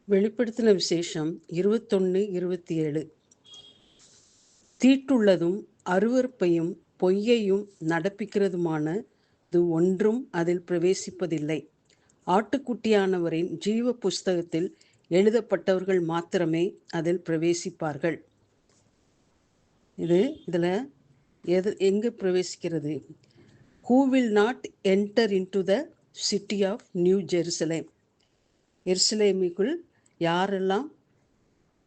வெளிப்படுத்தின விசேஷம் 21:27. தீட்டுள்ளதும் அருவருப்பையும் பொய்யையும் நடப்பிக்கிறதுமானது ஒன்றும் அதில் பிரவேசிப்பதில்லை. ஆட்டுக்குட்டியானவரின் ஜீவ புஸ்தகத்தில் எழுதப்பட்டவர்கள் மாத்திரமே அதில் பிரவேசிப்பார்கள். இதில் எங்கே பிரவேசிக்கிறது? Who will not enter into the city of New Jerusalem? எருசலேமுக்குள் யாரெல்லாம்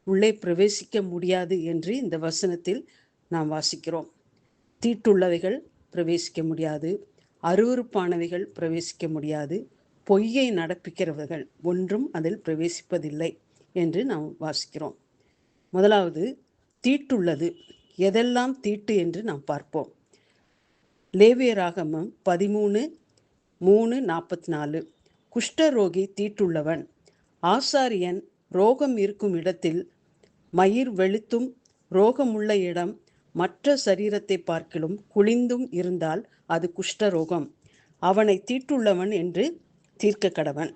உள்ளே பிரவேசிக்க முடியாது என்று இந்த வசனத்தில் நாம் வாசிக்கிறோம். தீட்டுள்ளவைகள் பிரவேசிக்க முடியாது, அருவருப்பானவைகள் பிரவேசிக்க முடியாது, பொய்யை நடப்பிக்கிறவர்கள் ஒன்றும் அதில் பிரவேசிப்பதில்லை என்று நாம் வாசிக்கிறோம். முதலாவது, தீட்டுள்ளது. எதெல்லாம் தீட்டு என்று நாம் பார்ப்போம். லேவியராகமம் 13:3-44. குஷ்டரோகி தீட்டுள்ளவன். ஆசாரியன் ரோகம் இருக்கும் இடத்தில் மயிர் வெளுத்தும் ரோகமுள்ள இடம் மற்ற சரீரத்தை பார்க்கிலும் குளிந்தும் இருந்தால் அது குஷ்டரோகம். அவனை தீட்டுள்ளவன் என்று தீர்க்க கடவன்.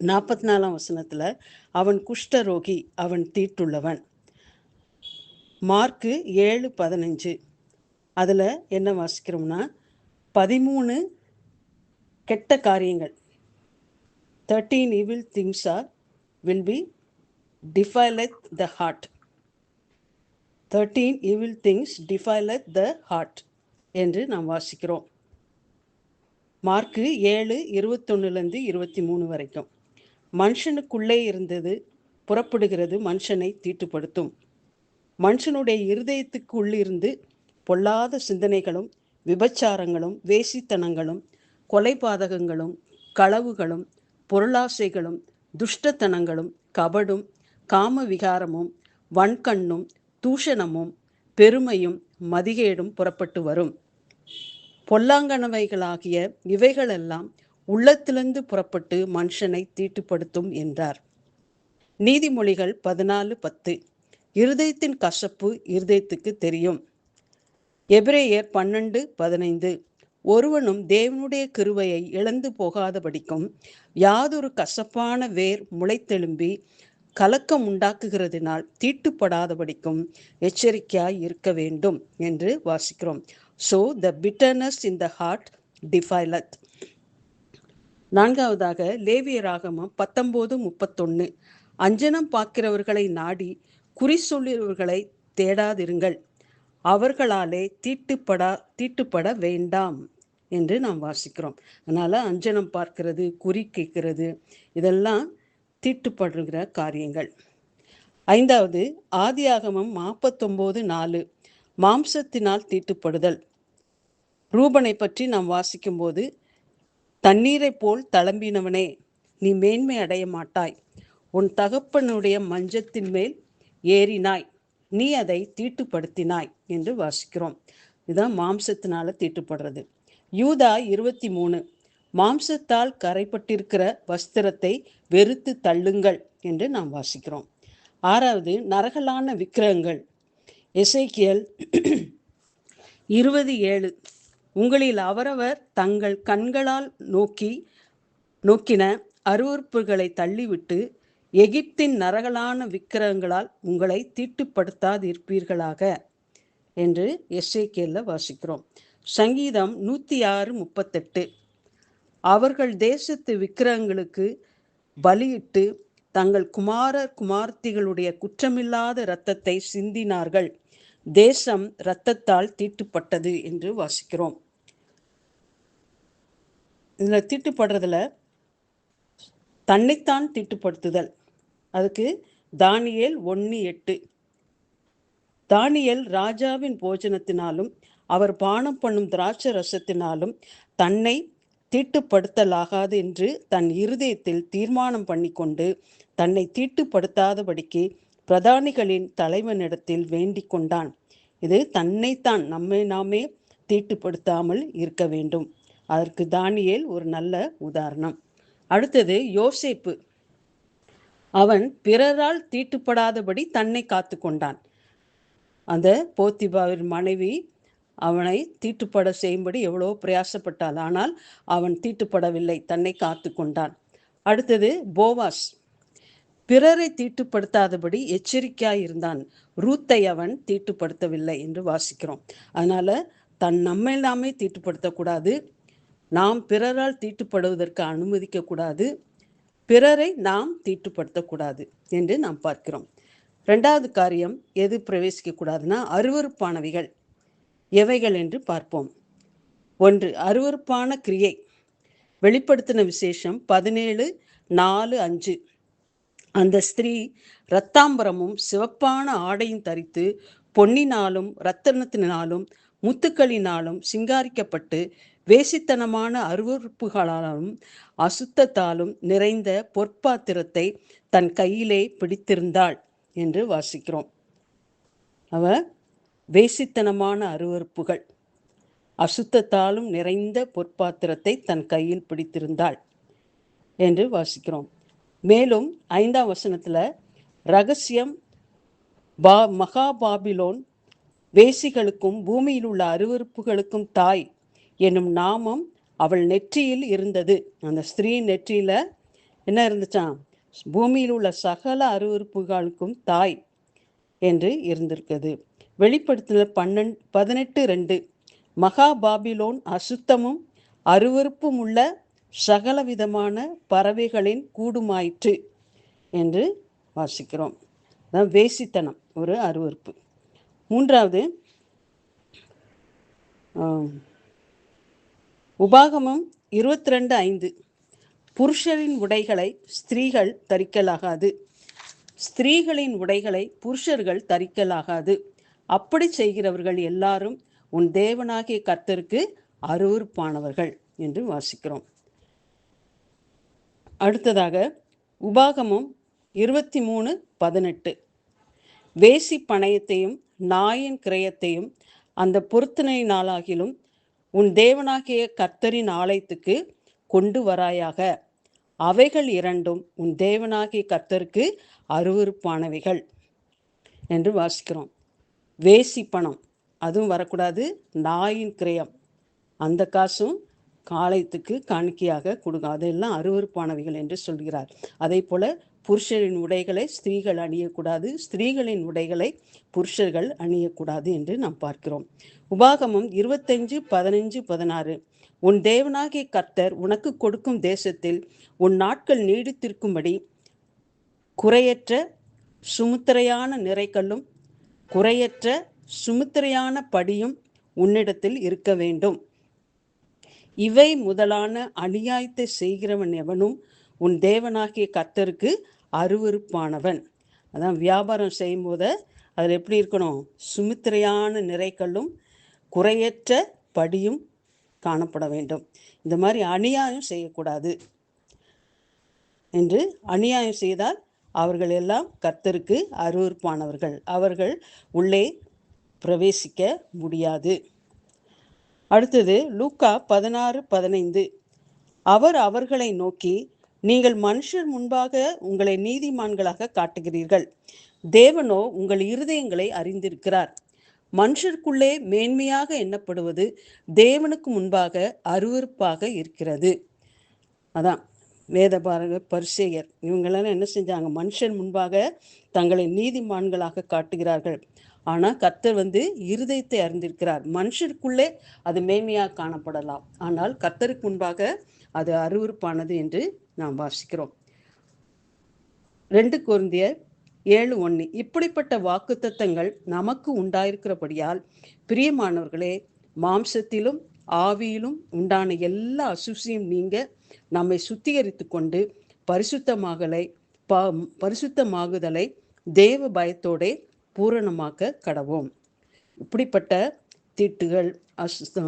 44ஆம் வசனத்தில் அவன் குஷ்டரோகி, அவன் தீட்டுள்ளவன். மார்க்கு 7:15. அதில் என்ன வாசிக்கிறோம்னா 13 கெட்ட காரியங்கள், 13 evil things will be defileth the heart. 13 evil things defileth the heart என்று நாம் வாசிக்கிறோம். மார்க்கு 7:21-23 வரைக்கும். மனுஷனுக்குள்ளே இருந்தது புறப்படுகிறது மனுஷனை தீட்டுப்படுத்தும். மனுஷனுடைய இருதயத்துக்கு உள்ளிருந்து பொல்லாத சிந்தனைகளும் விபச்சாரங்களும் வேசித்தனங்களும் கொலைபாதகங்களும் களவுகளும் பொருளாசைகளும் துஷ்டத்தனங்களும் கபடும் காம விகாரமும் வன்கண்ணும் தூஷணமும் பெருமையும் மதிகேடும் புறப்பட்டு வரும். பொல்லாங்கனவைகளாகிய இவைகளெல்லாம் உள்ளத்திலிருந்து புறப்பட்டு மனுஷனை தீட்டுப்படுத்தும் என்றார். நீதிமொழிகள் 14:10. இருதயத்தின் கசப்பு இருதயத்துக்கு தெரியும். எபிரேயர் 12:15. ஒருவனும் தேவனுடைய கிருபையை இழந்து போகாதபடிக்கும் யாதொரு கசப்பான வேர் முளைத்தெழும்பி கலக்கம் உண்டாக்குகிறதினால் தீட்டுப்படாதபடிக்கும் எச்சரிக்கையாய் இருக்க வேண்டும் என்று வாசிக்கிறோம். So the bitterness in the heart defileth. நான்காவதாக லேவியராகமம் 19:31. அஞ்சனம் பார்க்கிறவர்களை நாடி குறி சொல்லுகிறவர்களை தேடாதிருங்கள், அவர்களாலே தீட்டுப்பட வேண்டாம் என்று நாம் வாசிக்கிறோம். அதனால் அஞ்சனம் பார்க்கிறது, குறி கேட்கிறது, இதெல்லாம் தீட்டுப்படுகிற காரியங்கள். ஐந்தாவது, ஆதியாகமம் 49:4. மாம்சத்தினால் தீட்டுப்படுதல். ரூபனை பற்றி நாம் வாசிக்கும்போது, தண்ணீரை போல் தளம்பினவனே, நீ மேன்மை அடைய மாட்டாய், உன் தகப்பனுடைய மஞ்சத்தின் மேல் ஏறினாய், நீ அதை தீட்டுப்படுத்தினாய் என்று வாசிக்கிறோம். இதுதான் மாம்சத்தினால தீட்டுப்படுறது. யூதா 23. மாம்சத்தால் கரைப்பட்டிருக்கிற வஸ்திரத்தை வெறுத்து தள்ளுங்கள் என்று நாம் வாசிக்கிறோம். ஆறாவது, நரகலான விக்கிரகங்கள். எசேக்கியேல் 20:7. உங்களில் அவரவர் தங்கள் கண்களால் நோக்கின அருவருப்புகளை தள்ளிவிட்டு எகிப்தின் நரகலான விக்கிரகங்களால் உங்களை தீட்டுப்படுத்தாதிருப்பீர்களாக என்று எசேக்கியேல்ல வாசிக்கிறோம். சங்கீதம் 106:38. அவர்கள் தேசத்து விக்கிரகங்களுக்கு பலியிட்டு தங்கள் குமாரர் குமார்த்திகளுடைய குற்றமில்லாத இரத்தத்தை சிந்தினார்கள், தேசம் இரத்தத்தால் தீட்டுப்பட்டது என்று வாசிக்கிறோம். இதில் தீட்டுப்படுறதுல தன்னைத்தான் தீட்டுப்படுத்துதல். அதுக்கு தானியேல் 1:8. தானியேல் ராஜாவின் போஜனத்தினாலும் அவர் பானம் பண்ணும் திராட்சை ரசத்தினாலும் தன்னை தீட்டுப்படுத்தலாகாது என்று தன் இருதயத்தில் தீர்மானம் பண்ணி கொண்டு தன்னை தீட்டுப்படுத்தாதபடிக்கு பிரதானிகளின் தலைவனிடத்தில் வேண்டிக் கொண்டான். இது தன்னைத்தான் நாமே தீட்டுப்படுத்தாமல் இருக்க வேண்டும். அதற்கு தானியேல் ஒரு நல்ல உதாரணம். அடுத்தது யோசேப்பு. அவன் பிறரால் தீட்டுப்படாதபடி தன்னை காத்து கொண்டான். அந்த போத்திபாவின் மனைவி அவனை தீட்டுப்பட செய்யும்படி எவ்வளோ பிரயாசப்பட்டாள், ஆனால் அவன் தீட்டுப்படவில்லை, தன்னை காத்து கொண்டான். அடுத்தது போவாஸ். பிறரை தீட்டுப்படுத்தாதபடி எச்சரிக்கையாயிருந்தான். ரூத்தை அவன் தீட்டுப்படுத்தவில்லை என்று வாசிக்கிறோம். அதனால நம்மை நாமே தீட்டுப்படுத்தக்கூடாது, நாம் பிறரால் தீட்டுப்படுவதற்கு அனுமதிக்க கூடாது, பிறரை நாம் தீட்டுப்படுத்தக்கூடாது என்று நாம் பார்க்கிறோம். ரெண்டாவது காரியம் எது பிரவேசிக்க கூடாதுன்னா அருவருப்பானவைகள் எவைகள் என்று பார்ப்போம். 1. அருவருப்பான கிரியை. வெளிப்படுத்தின விசேஷம் 17:4-5. அந்த ஸ்திரீ இரத்தாம்பரமும் சிவப்பான ஆடையும் தரித்து பொன்னினாலும் இரத்தனத்தினாலும் முத்துக்களினாலும் சிங்காரிக்கப்பட்டு வேசித்தனமான அருவருப்புகளாலும் அசுத்தத்தாலும் நிறைந்த பொற்பாத்திரத்தை தன் கையிலே பிடித்திருந்தாள் என்று வாசிக்கிறோம். அவ வேசித்தனமான அருவருப்புகள், அசுத்தத்தாலும் நிறைந்த பொற்பாத்திரத்தை தன் கையில் பிடித்திருந்தாள் என்று வாசிக்கிறோம். மேலும் 5ஆம் வசனத்துல ரகசியம் மகாபாபிலோன் வேசிகளுக்கும் பூமியில் உள்ள அருவருப்புகளுக்கும் தாய் என்னும் நாமம் அவள் நெற்றியில் இருந்தது. அந்த ஸ்திரீ நெற்றியில என்ன இருந்துச்சான்? பூமியில் உள்ள சகல அருவருப்புகளுக்கும் தாய் என்று இருந்திருக்குது. வெளிப்படுத்தின 18:2 மகாபாபிலோன் அசுத்தமும் அருவருப்பும் உள்ள சகலவிதமான பறவைகளின் கூடுமாயிற்று என்று வாசிக்கிறோம். வேசித்தனம் ஒரு அருவருப்பு. 3வது உபாகமம் 22:5 புருஷரின் உடைகளை ஸ்திரீகள் தரிக்கலாகாது, ஸ்திரீகளின் உடைகளை புருஷர்கள் தரிக்கலாகாது, அப்படி செய்கிறவர்கள் எல்லாரும் உன் தேவனாகிய கர்த்தருக்கு அருவருப்பானவர்கள் என்று வாசிக்கிறோம். அடுத்ததாக உபாகமம் 23:18 வேசி பணயத்தையும் நாயின் கிரயத்தையும் அந்த பொருத்தனை நாளாகிலும் உன் தேவனாகிய கர்த்தரின் ஆலயத்துக்கு கொண்டு வராயாக, அவைகள் இரண்டும் உன் தேவனாகிய கர்த்தருக்கு அருவருப்பானவைகள் என்று வாசிக்கிறோம். வேசி பணம் அதுவும் வரக்கூடாது, நாயின் கிரயம் அந்த காசும் ஆலயத்துக்கு காணிக்கையாக கொடுங்க, அதெல்லாம் அருவருப்பானவைகள் என்று சொல்கிறார். அதே போல புருஷரின் உடைகளை ஸ்திரீகள் அணியக்கூடாது, ஸ்திரீகளின் உடைகளை புருஷர்கள் அணியக்கூடாது என்று நாம் பார்க்கிறோம். உபாகமம் 25:15-16 உன் தேவனாகிய கர்த்தர் உனக்கு கொடுக்கும் தேசத்தில் உன் நாட்கள் நீடித்திருக்கும்படி குறையற்ற சுமுத்திரையான நிறைக்கல்லும் குறையற்ற சுமுத்திரையான படியும் உன்னிடத்தில் இருக்க வேண்டும். இவை முதலான அநியாயத்தை செய்கிறவன் எவனும் உன் தேவனாகிய கர்த்தருக்கு அருவருப்பானவன். அதான் வியாபாரம் செய்யும் போது அதில் எப்படி இருக்கணும்? சுமுத்திரையான நிறைக்கல்லும் குறையற்ற படியும் காணப்பட வேண்டும். இந்த மாதிரி அநியாயம் செய்யக்கூடாது என்று, அநியாயம் செய்தால் அவர்கள் எல்லாம் கர்த்தருக்கு அருவருப்பானவர்கள், அவர்கள் உள்ளே பிரவேசிக்க முடியாது. அடுத்தது லூக்கா 16:15 அவர் அவர்களை நோக்கி, நீங்கள் மனுஷர் முன்பாக உங்களை நீதிமான்களாக காட்டுகிறீர்கள், தேவனோ உங்கள் இருதயங்களை அறிந்திருக்கிறார். மனுஷருக்குள்ளே மேன்மையாக எண்ணப்படுவது தேவனுக்கு முன்பாக அருவருப்பாக இருக்கிறது. அதான் வேதபாரக பரிசேயர் இவங்களெல்லாம் என்ன செஞ்சாங்க? மனுஷன் முன்பாக தங்களை நீதிமான்களாக காட்டுகிறார்கள், ஆனால் கர்த்தர் இருதயத்தை அறிந்திருக்கிறார். மனுஷருக்குள்ளே அது மேன்மையாக காணப்படலாம், ஆனால் கர்த்தருக்கு முன்பாக அது அருவருப்பானது என்று நாம் வாசிக்கிறோம். 2 கொரிந்தியர் 7:1 இப்படிப்பட்ட வாக்குத்தத்தங்கள் நமக்கு உண்டாயிருக்கிறபடியால் பிரியமானவர்களே, மாம்சத்திலும் ஆவியிலும் உண்டான எல்லா அசுசியும் நீங்க நம்மை சுத்திகரித்து கொண்டு பரிசுத்தமாகுதலை தேவ பயத்தோட பூரணமாக்க கடவோம். இப்படிப்பட்ட தீட்டுகள்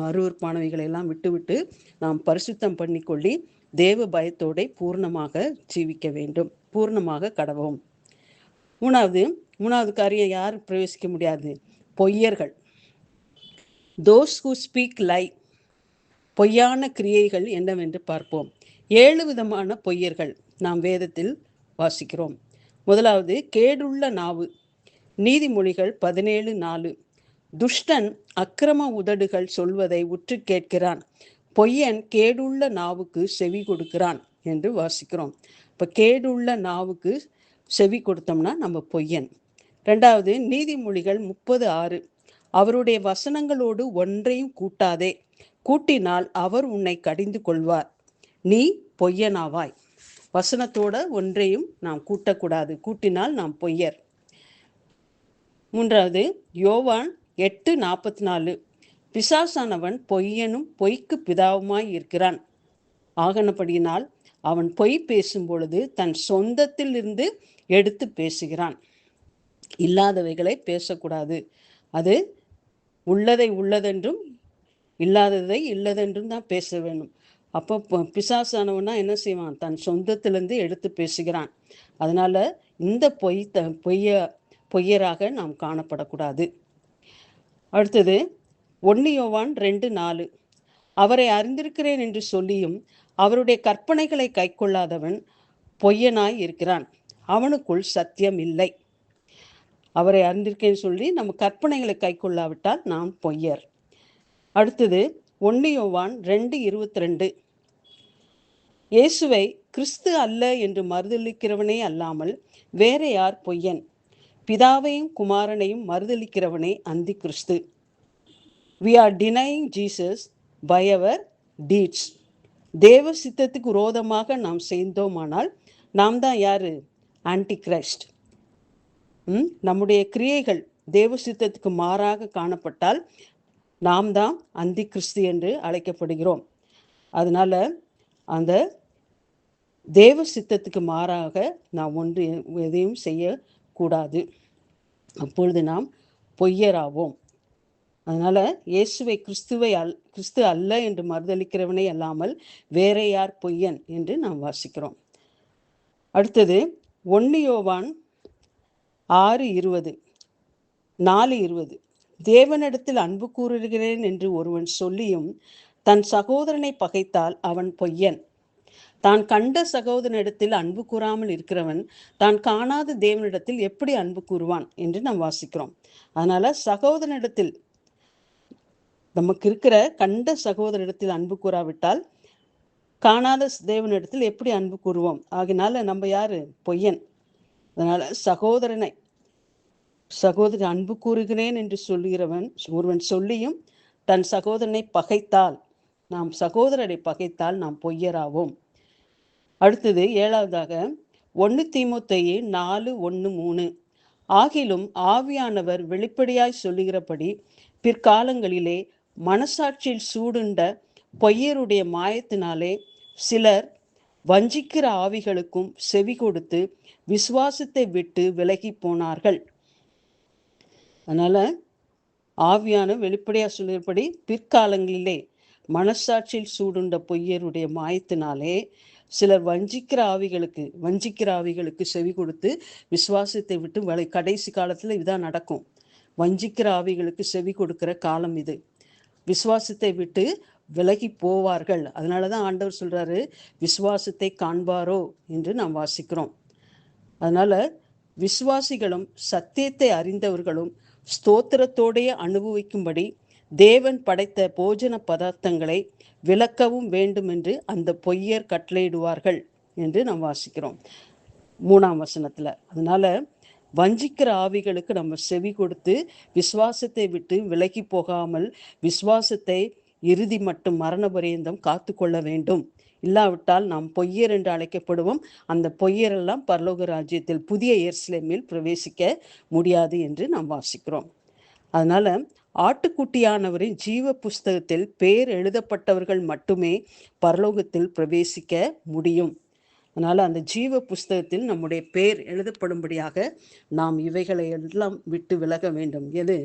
அருவருப்பானவைகளை எல்லாம் விட்டுவிட்டு நாம் பரிசுத்தம் பண்ணிக்கொள்ளி தேவ பயத்தோட பூர்ணமாக ஜீவிக்க வேண்டும், பூர்ணமாக கடவோம். மூணாவது காரியம் யார் பிரவேசிக்க முடியாது? பொய்யர்கள். those who speak lie. பொய்யான கிரியைகள் என்னவென்று பார்ப்போம். 7 விதமான பொய்யர்கள் நாம் வேதத்தில் வாசிக்கிறோம். முதலாவது கேடுள்ள நாவு. நீதிமொழிகள் 17:4 துஷ்டன் அக்கிரம உதடுகள் சொல்வதை உற்று கேட்கிறான், பொய்யன் கேடுள்ள நாவுக்கு செவி கொடுக்கிறான் என்று வாசிக்கிறோம். இப்போ கேடுள்ள நாவுக்கு செவி கொடுத்தோம்னா நம்ம பொய்யன். ரெண்டாவது, நீதிமொழிகள் 30:6, அவருடைய வசனங்களோடு ஒன்றையும் கூட்டாதே, கூட்டினால் அவர் உன்னை கடிந்து கொள்வார், நீ பொய்யனாவாய். வசனத்தோட ஒன்றையும் நாம் கூட்டக்கூடாது, கூட்டினால் நாம் பொய்யர். மூன்றாவது, யோவான் 8:44, பிசாசானவன் பொய்யனும் பொய்க்கு பிதாவுமாய் இருக்கிறான், ஆகனபடியினால் அவன் பொய் பேசும் பொழுது தன் சொந்தத்தில் இருந்து எடுத்து பேசுகிறான். இல்லாதவைகளை பேசக்கூடாது. அது உள்ளதை உள்ளதென்றும் இல்லாததை இல்லதென்றும் தான் பேச வேண்டும். அப்போ பிசாசானவனா என்ன செய்வான்? தன் சொந்தத்திலிருந்து எடுத்து பேசுகிறான். அதனால இந்த பொய்யராக நாம் காணப்படக்கூடாது. அடுத்தது 1 யோவான் 2:4, அவரை அறிந்திருக்கிறேன் என்று சொல்லியும் அவருடைய கற்பனைகளை கைக்கொள்ளாதவன் பொய்யனாய் இருக்கிறான், அவனுக்குள் சத்தியம் இல்லை. அவரை அறிந்திருக்கேன்னு சொல்லி நம்ம கற்பனைகளை கைக்கொள்ளாவிட்டால் நாம் பொய்யர். அடுத்தது 1 யோவான் 2:22, இயேசுவை கிறிஸ்து அல்ல என்று மறுதலிக்கிறவனே அல்லாமல் வேற யார் பொய்யன்? பிதாவையும் குமாரனையும் மறுதலிக்கிறவனே அந்தி கிறிஸ்து. We are denying Jesus by our deeds. தேவ சித்தத்துக்கு விரோதமாக நாம் செய்தோமானால் நாம் தான் யாரு? Anti Christ. நம்முடைய கிரியைகள் தேவ சித்தத்துக்கு மாறாக காணப்பட்டால் நாம் தான் அந்தி கிறிஸ்து என்று அழைக்கப்படுகிறோம். அதனால அந்த தேவ சித்தத்துக்கு மாறாக நாம் எதையும் செய்யக்கூடாது, அப்பொழுது நாம் பொய்யராவோம். அதனால இயேசுவை கிறிஸ்து அல்ல என்று மறுதலிக்கிறவனே அல்லாமல் வேற யார் பொய்யன் என்று நாம் வாசிக்கிறோம். அடுத்தது 1 யோவான் 6:20, 4:20, தேவனிடத்தில் அன்பு கூறுகிறேன் என்று ஒருவன் சொல்லியும் தன் சகோதரனை பகைத்தால் அவன் பொய்யன். தான் கண்ட சகோதரனிடத்தில் அன்பு கூறாமல் இருக்கிறவன் தான் காணாத தேவனிடத்தில் எப்படி அன்பு கூறுவான் என்று நாம் வாசிக்கிறோம். அதனால சகோதரனிடத்தில் நமக்கு இருக்கிற கண்ட சகோதரிடத்தில் அன்பு கூறாவிட்டால் காணாத தேவனிடத்தில் எப்படி அன்பு கூறுவோம்? ஆகினால நம்ம யாரு? பொய்யன். அதனால சகோதரன் அன்பு கூறுகிறேன் என்று சொல்லுகிறவன் ஒருவன் சொல்லியும் தன் சகோதரனை பகைத்தால், நாம் சகோதரரை பகைத்தால் நாம் பொய்யராவோம். அடுத்தது 7வதாக 1 தீமோத்தேயு 4:1-3, ஆகிலும் ஆவியானவர் வெளிப்படையாய் சொல்லுகிறபடி பிற்காலங்களிலே மனசாட்சியில் சூடுண்ட பொய்யருடைய மாயத்தினாலே சிலர் வஞ்சிக்கிற ஆவிகளுக்கும் செவி கொடுத்து விசுவாசத்தை விட்டு விலகி போனார்கள். அதனால ஆவியான வெளிப்படையா சொல்லுகிறபடி பிற்காலங்களிலே மனசாட்சியில் சூடுண்ட பொய்யருடைய மாயத்தினாலே சிலர் வஞ்சிக்கிற ஆவிகளுக்கு செவி கொடுத்து விசுவாசத்தை விட்டு கடைசி காலத்துல இதுதான் நடக்கும். வஞ்சிக்கிற ஆவிகளுக்கு செவி கொடுக்கிற காலம் இது. விசுவாசத்தை விட்டு விலகி போவார்கள். அதனாலதான் ஆண்டவர் சொல்றாரு, விசுவாசத்தை காண்பாரோ என்று நாம் வாசிக்கிறோம். அதனால விசுவாசிகளும் சத்தியத்தை அறிந்தவர்களும் ஸ்தோத்திரத்தோடைய அனுபவிக்கும்படி தேவன் படைத்த போஜன பதார்த்தங்களை விலக்கவும் வேண்டும் என்று அந்த பொய்யர் கட்டளையிடுவார்கள் என்று நாம் வாசிக்கிறோம் 3ஆம் வசனத்துல. அதனால வஞ்சிக்கிற ஆவிகளுக்கு நம்ம செவி கொடுத்து விசுவாசத்தை விட்டு விலகி போகாமல் விசுவாசத்தை இறுதி மட்டும் மரண பரியந்தம் காத்து கொள்ள வேண்டும். இல்லாவிட்டால் நாம் பொய்யர் என்று அழைக்கப்படுவோம். அந்த பொய்யரெல்லாம் பரலோக ராஜ்யத்தில் புதிய எருசலேமில் பிரவேசிக்க முடியாது என்று நாம் வாசிக்கிறோம். அதனால ஆட்டுக்குட்டியானவரின் ஜீவ புஸ்தகத்தில் பேர் எழுதப்பட்டவர்கள் மட்டுமே பரலோகத்தில் பிரவேசிக்க முடியும். அதனால அந்த ஜீவ புஸ்தகத்தில் நம்முடைய பேர் எழுதப்படும்படியாக நாம் இவைகளை எல்லாம் விட்டு விலக வேண்டும். எது?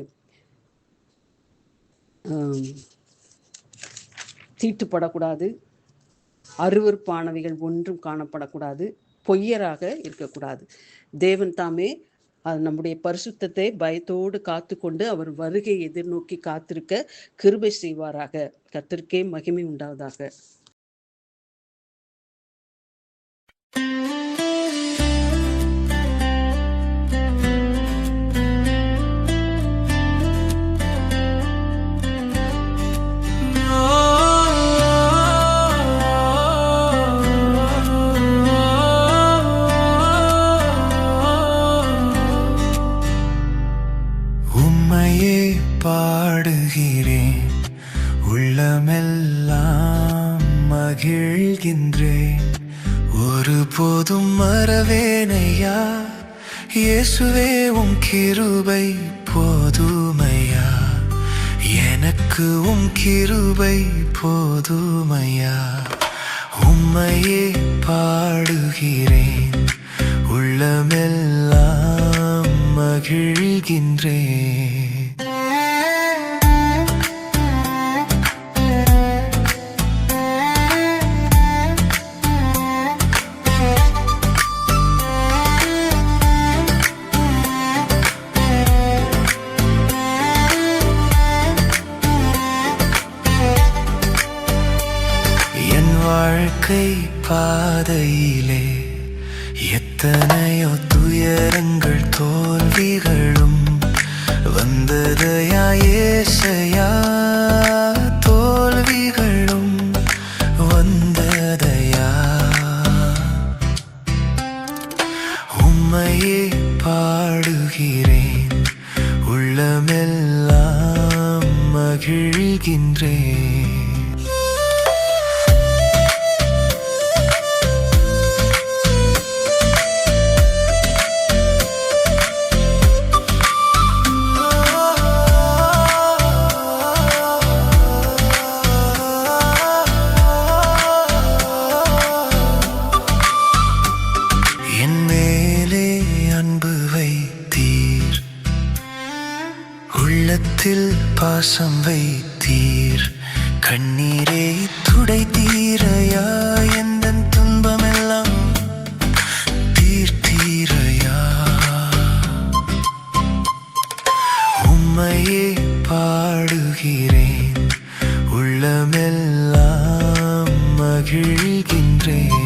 தீட்டுப்படக்கூடாது, அருவருப்பானவைகள் ஒன்றும் காணப்படக்கூடாது, பொய்யராக இருக்கக்கூடாது. தேவன் தாமே நம்முடைய பரிசுத்தத்தை பயத்தோடு காத்து கொண்டு அவர் வருகை எதிர்நோக்கி காத்திருக்க கிருபை செய்வாராக. கர்த்தருக்கே மகிமை உண்டாவதாக. மகிழ்கின்றேன். ஒருபோதும் மறவேனையா இயேசுவே, உம் கிருபை போதுமையா, எனக்கு உம் கிருபை போதுமையா. உம்மையே பாடுகிறேன், உள்ளமெல்லாம் மகிழ்கின்றேன். வாழ்க்கை பாதையிலே எத்தனையோ துயரங்கள் தோல்விகளும் வந்ததையா ஏசையா, தோல்விகளும் வந்ததையா. உம்மையே பாடுகிறேன், உள்ளமெல்லாம் மகிழ்கின்றேன். உள்ளத்தில் பாசம் வைத்தீர், கண்ணீரே துடைத்தீரையா, எந்தன் துன்பமெல்லாம் தீர்த்தீரையா. உம்மையே பாடுகிறேன், உள்ளமெல்லாம் மகிழ்கின்றேன்.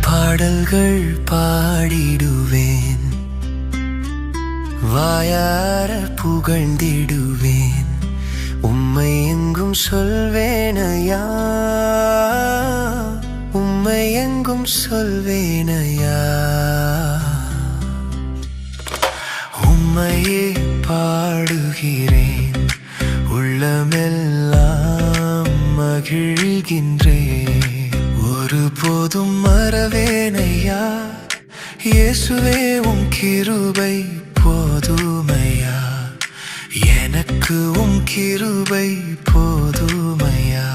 பாடல்கள் பாடிடுவேன், வாயார புகழ்ந்திடுவேன். உம்மை எங்கும் சொல்வேனையா, உம்மை எங்கும் சொல்வேனையா. உம்மையே பாடுகிறேன், உள்ளமெல்லாம் மகிழ்கின்றேன். ஒருபோதும் மறவேனையா இயேசுவே, உம் கிருபை போதுமையா, எனக்கு உம் கிருபை போதுமையா.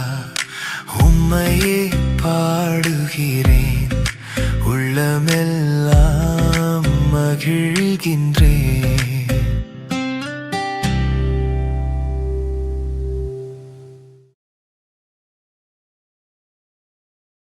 உம்மையே பாடுகிறேன், உள்ளமெல்லாம் மகிழ்கின்றேன்.